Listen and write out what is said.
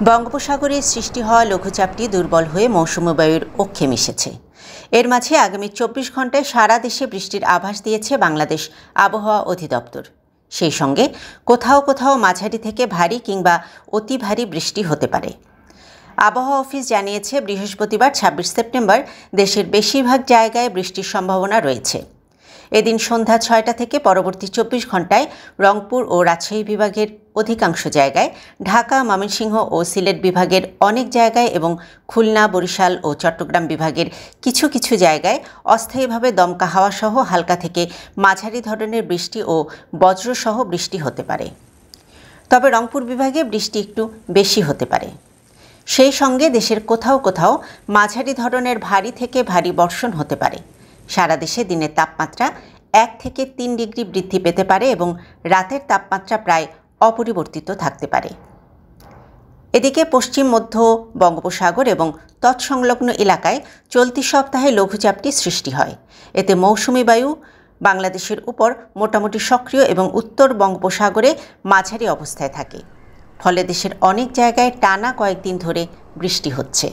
বঙ্গোপসাগরে সৃষ্টি হওয়া লঘুচাপটি দুর্বল হয়ে মৌসুমী বায়ুর অক্ষে মিশেছে। এর মাঝে আগামী ২৪ ঘণ্টায় সারা দেশে বৃষ্টির আভাস দিয়েছে বাংলাদেশ আবহাওয়া অধিদপ্তর। সেই সঙ্গে কোথাও কোথাও মাঝারি থেকে ভারী কিংবা অতি ভারী বৃষ্টি হতে পারে। আবহাওয়া অফিস জানিয়েছে, বৃহস্পতিবার ২৬ সেপ্টেম্বর দেশের বেশিরভাগ জায়গায় বৃষ্টির সম্ভাবনা রয়েছে। এদিন সন্ধ্যা ৬টা থেকে পরবর্তী ২৪ ঘণ্টায় রংপুর ও রাজশাহী বিভাগের অধিকাংশ জায়গায়, ঢাকা, ময়মনসিংহ ও সিলেট বিভাগের অনেক জায়গায় এবং খুলনা, বরিশাল ও চট্টগ্রাম বিভাগের কিছু কিছু জায়গায় অস্থায়ীভাবে দমকা হাওয়া সহ হালকা থেকে মাঝারি ধরনের বৃষ্টি ও বজ্রসহ বৃষ্টি হতে পারে। তবে রংপুর বিভাগে বৃষ্টি একটু বেশি হতে পারে। সেই সঙ্গে দেশের কোথাও কোথাও মাঝারি ধরনের ভারী থেকে ভারী বর্ষণ হতে পারে। সারা দেশে দিনের তাপমাত্রা ১ থেকে ৩ ডিগ্রি বৃদ্ধি পেতে পারে এবং রাতের তাপমাত্রা প্রায় অপরিবর্তিত থাকতে পারে। এদিকে পশ্চিম মধ্য বঙ্গোপসাগর এবং তৎসংলগ্ন এলাকায় চলতি সপ্তাহে লঘুচাপটি সৃষ্টি হয়। এতে মৌসুমী বায়ু বাংলাদেশের উপর মোটামুটি সক্রিয় এবং উত্তর বঙ্গোপসাগরে মাঝারি অবস্থায় থাকে। ফলে দেশের অনেক জায়গায় টানা কয়েকদিন ধরে বৃষ্টি হচ্ছে।